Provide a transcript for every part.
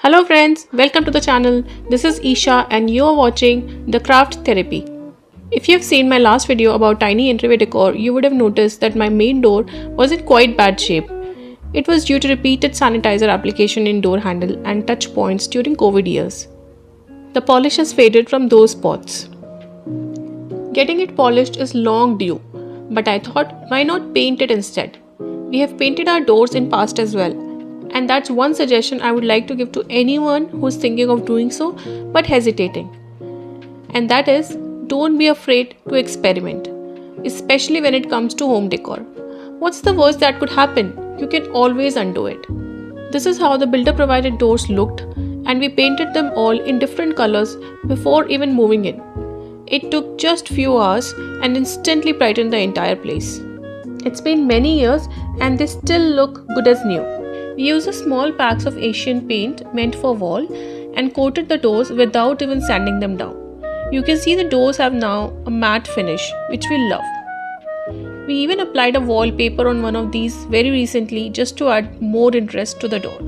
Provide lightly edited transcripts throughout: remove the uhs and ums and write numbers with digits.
Hello friends, welcome to the channel. This is Isha and you are watching The Craft Therapy. If you have seen my last video about tiny entryway decor, you would have noticed that my main door was in quite bad shape. It was due to repeated sanitizer application in door handle and touch points during COVID years. The polish has faded from those spots. Getting it polished is long due, but I thought why not paint it instead? We have painted our doors in past as well. And that's one suggestion I would like to give to anyone who's thinking of doing so but hesitating. And that is, don't be afraid to experiment, especially when it comes to home decor. What's the worst that could happen? You can always undo it. This is how the builder provided doors looked, and we painted them all in different colors before even moving in. It took just few hours and instantly brightened the entire place. It's been many years and they still look good as new. We used small packs of Asian paint meant for wall and coated the doors without even sanding them down. You can see the doors have now a matte finish, which we love. We even applied a wallpaper on one of these very recently just to add more interest to the door.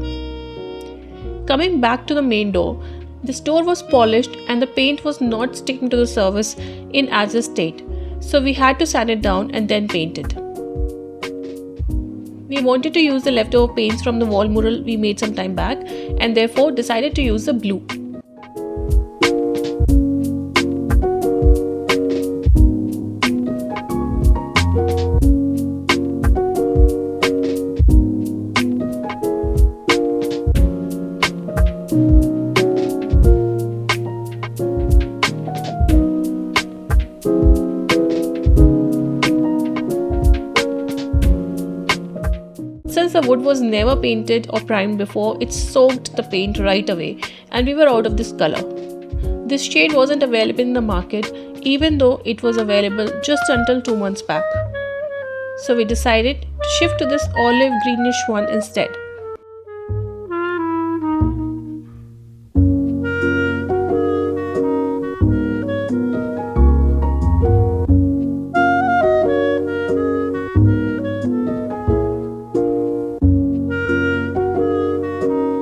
Coming back to the main door, this door was polished and the paint was not sticking to the surface in as a state, so we had to sand it down and then paint it. We wanted to use the leftover paints from the wall mural we made some time back and therefore decided to use the blue. Since the wood was never painted or primed before, it soaked the paint right away and we were out of this color. This shade wasn't available in the market even though it was available just until 2 months back. So we decided to shift to this olive greenish one instead.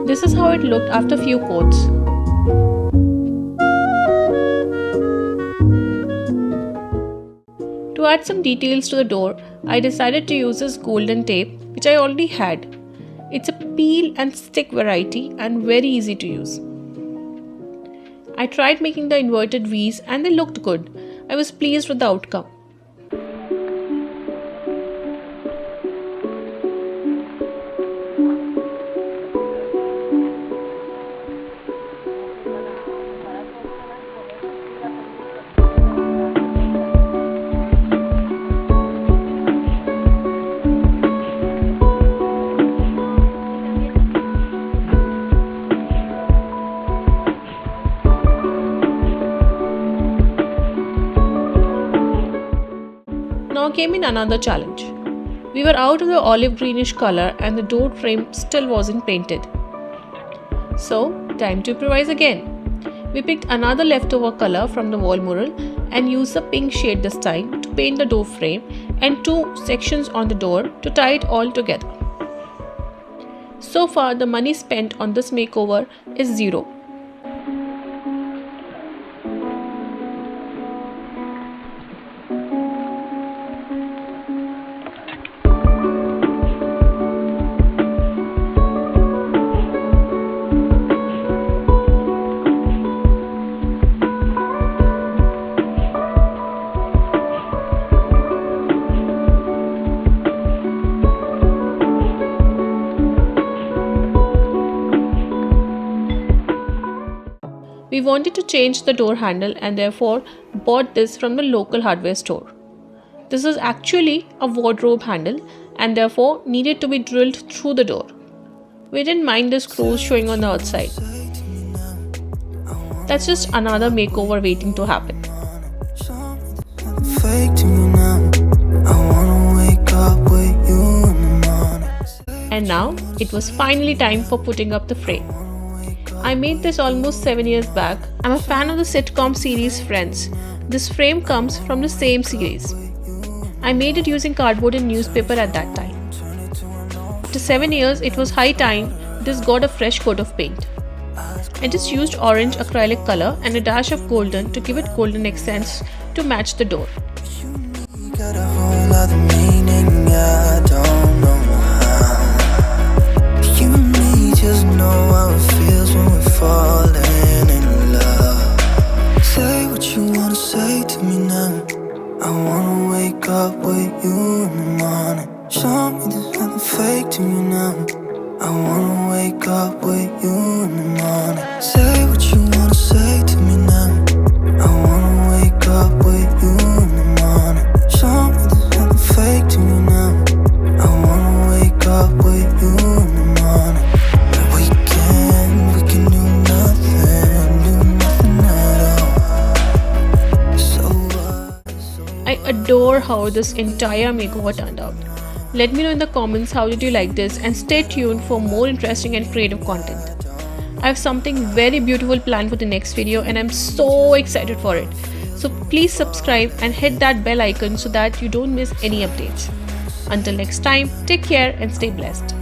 This is how it looked after a few coats. To add some details to the door, I decided to use this golden tape which I already had. It's a peel and stick variety and very easy to use. I tried making the inverted V's and they looked good. I was pleased with the outcome. Now came in another challenge. We were out of the olive greenish color and the door frame still wasn't painted. So, time to improvise again. We picked another leftover color from the wall mural and used the pink shade this time to paint the door frame and 2 sections on the door to tie it all together. So far, the money spent on this makeover is zero. We wanted to change the door handle and therefore bought this from the local hardware store. This is actually a wardrobe handle and therefore needed to be drilled through the door. We didn't mind the screws showing on the outside. That's just another makeover waiting to happen. And now it was finally time for putting up the frame. I made this almost 7 years back. I'm a fan of the sitcom series Friends. This frame comes from the same series. I made it using cardboard and newspaper at that time. After 7 years, it was high time this got a fresh coat of paint. I just used orange acrylic color and a dash of golden to give it golden accents to match the door. Got a whole other meaning, I don't know how. You and me just know how it feels when we're falling in love. Say what you wanna say to me now. I wanna wake up with you in the morning. Show me there's nothing fake to me now. I wanna wake up with you in the morning. Say what you wanna say to me now. I wanna wake up with you in the morning. Show me there's nothing fake to me now. I wanna wake up with you in the morning. We can do nothing at all. So I adore how this entire makeover turned out. Let me know in the comments how did you like this, and stay tuned for more interesting and creative content. I have something very beautiful planned for the next video and I'm so excited for it. So please subscribe and hit that bell icon so that you don't miss any updates. Until next time, take care and stay blessed.